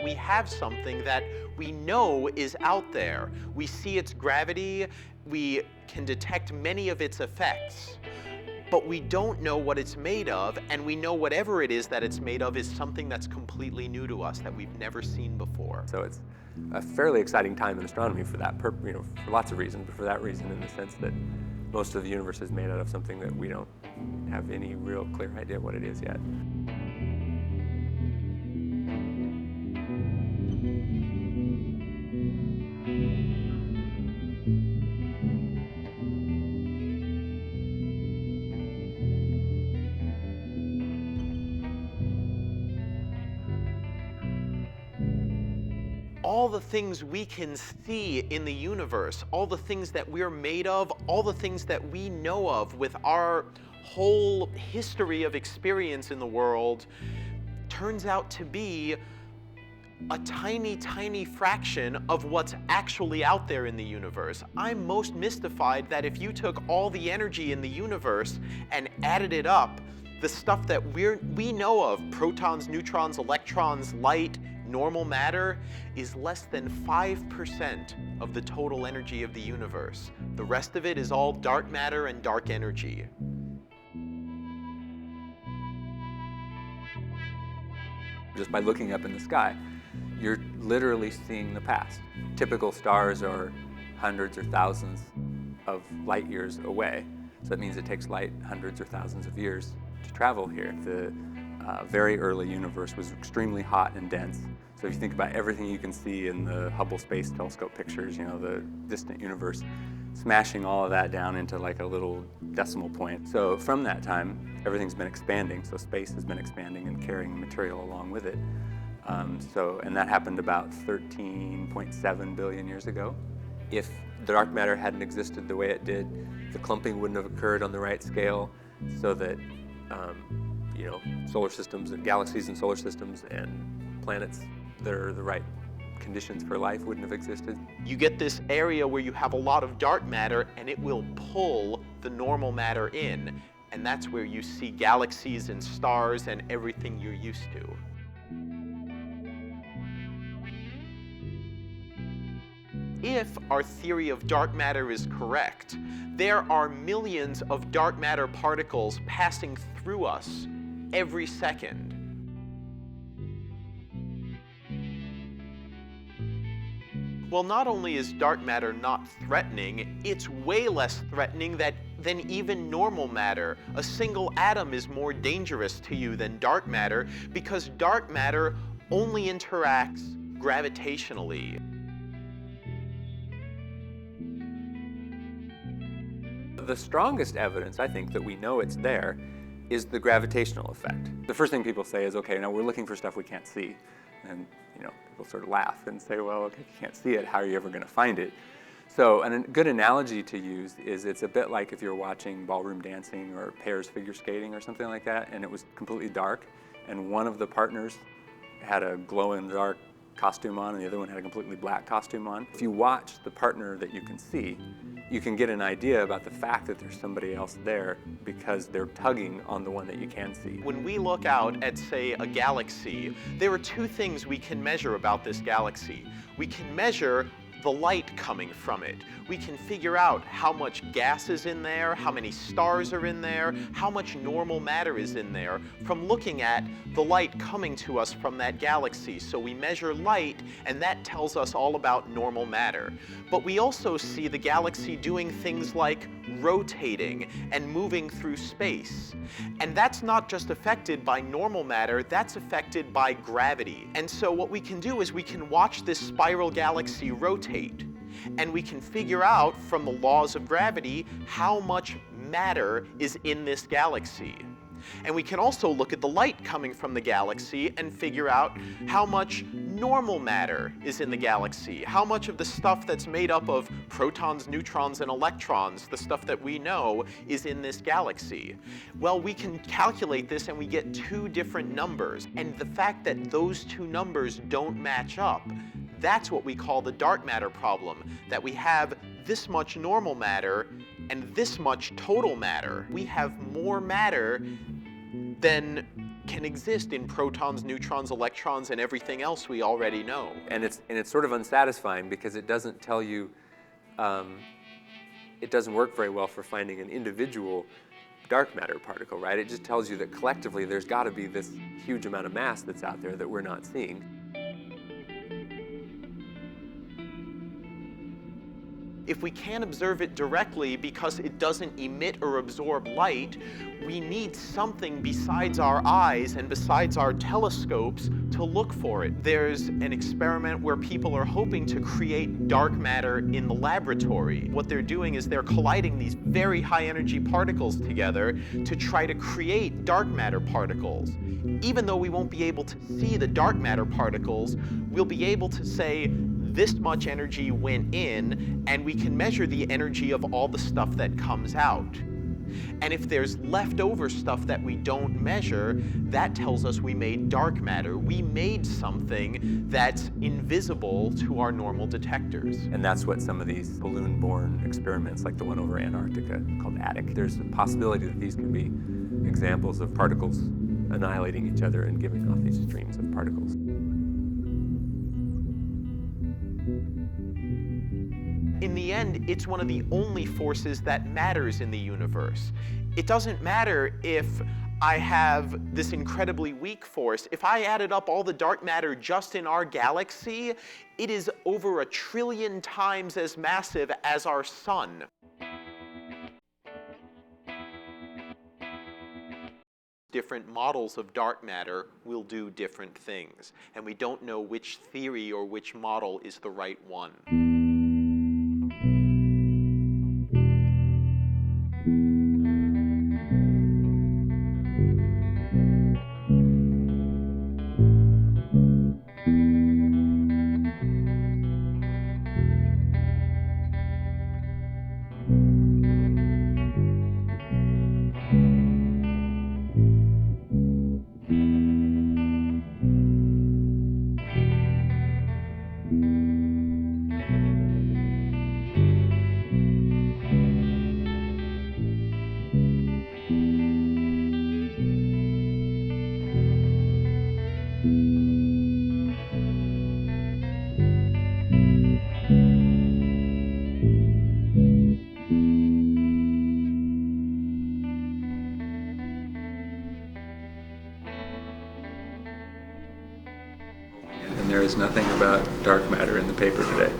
We have something that we know is out there. We see its gravity, we can detect many of its effects, but we don't know what it's made of, and we know whatever it is that it's made of is something that's completely new to us that we've never seen before. So it's a fairly exciting time in astronomy for that for lots of reasons, but for that reason in the sense that most of the universe is made out of something that we don't have any real clear idea what it is yet. All the things we can see in the universe, all the things that we're made of, all the things that we know of with our whole history of experience in the world, turns out to be a tiny, tiny fraction of what's actually out there in the universe. I'm most mystified that if you took all the energy in the universe and added it up, the stuff that we know of, protons, neutrons, electrons, light, normal matter, is less than 5% of the total energy of the universe. The rest of it is all dark matter and dark energy. Just by looking up in the sky, you're literally seeing the past. Typical stars are hundreds or thousands of light years away. So that means it takes light hundreds or thousands of years to travel here. The very early universe was extremely hot and dense. So if you think about everything you can see in the Hubble Space Telescope pictures, the distant universe, smashing all of that down into like a little decimal point. So from that time, everything's been expanding. So space has been expanding and carrying material along with it. And that happened about 13.7 billion years ago. If the dark matter hadn't existed the way it did, the clumping wouldn't have occurred on the right scale, so that solar systems and galaxies and solar systems and planets that are the right conditions for life wouldn't have existed. You get this area where you have a lot of dark matter and it will pull the normal matter in. And that's where you see galaxies and stars and everything you're used to. If our theory of dark matter is correct, there are millions of dark matter particles passing through us every second. Well, not only is dark matter not threatening, it's way less threatening than even normal matter. A single atom is more dangerous to you than dark matter because dark matter only interacts gravitationally. The strongest evidence, I think, that we know it's there is the gravitational effect. The first thing people say is, okay, now we're looking for stuff we can't see. And people sort of laugh and say, well, okay, if you can't see it, how are you ever going to find it? So a good analogy to use is it's a bit like if you're watching ballroom dancing or pairs figure skating or something like that, and it was completely dark, and one of the partners had a glow-in-the-dark costume on and the other one had a completely black costume on. If you watch the partner that you can see, you can get an idea about the fact that there's somebody else there because they're tugging on the one that you can see. When we look out at, say, a galaxy, there are two things we can measure about this galaxy. We can measure the light coming from it. We can figure out how much gas is in there, how many stars are in there, how much normal matter is in there from looking at the light coming to us from that galaxy. So we measure light, and that tells us all about normal matter. But we also see the galaxy doing things like rotating and moving through space. And that's not just affected by normal matter, that's affected by gravity. And so what we can do is we can watch this spiral galaxy rotate, and we can figure out from the laws of gravity how much matter is in this galaxy. And we can also look at the light coming from the galaxy and figure out how much normal matter is in the galaxy, how much of the stuff that's made up of protons, neutrons, and electrons, the stuff that we know, is in this galaxy. Well, we can calculate this and we get two different numbers. And the fact that those two numbers don't match up, that's what we call the dark matter problem, that we have this much normal matter and this much total matter. We have more matter then can exist in protons, neutrons, electrons, and everything else we already know. And it's sort of unsatisfying because it doesn't tell you, it doesn't work very well for finding an individual dark matter particle, right? It just tells you that collectively there's got to be this huge amount of mass that's out there that we're not seeing. If we can't observe it directly because it doesn't emit or absorb light, we need something besides our eyes and besides our telescopes to look for it. There's an experiment where people are hoping to create dark matter in the laboratory. What they're doing is they're colliding these very high energy particles together to try to create dark matter particles. Even though we won't be able to see the dark matter particles, we'll be able to say, this much energy went in, and we can measure the energy of all the stuff that comes out. And if there's leftover stuff that we don't measure, that tells us we made dark matter. We made something that's invisible to our normal detectors. And that's what some of these balloon-borne experiments, like the one over Antarctica called ATIC, there's a possibility that these could be examples of particles annihilating each other and giving off these streams of particles. In the end, it's one of the only forces that matters in the universe. It doesn't matter if I have this incredibly weak force. If I added up all the dark matter just in our galaxy, it is over 1 trillion times as massive as our sun. Different models of dark matter will do different things, and we don't know which theory or which model is the right one. And there is nothing about dark matter in the paper today.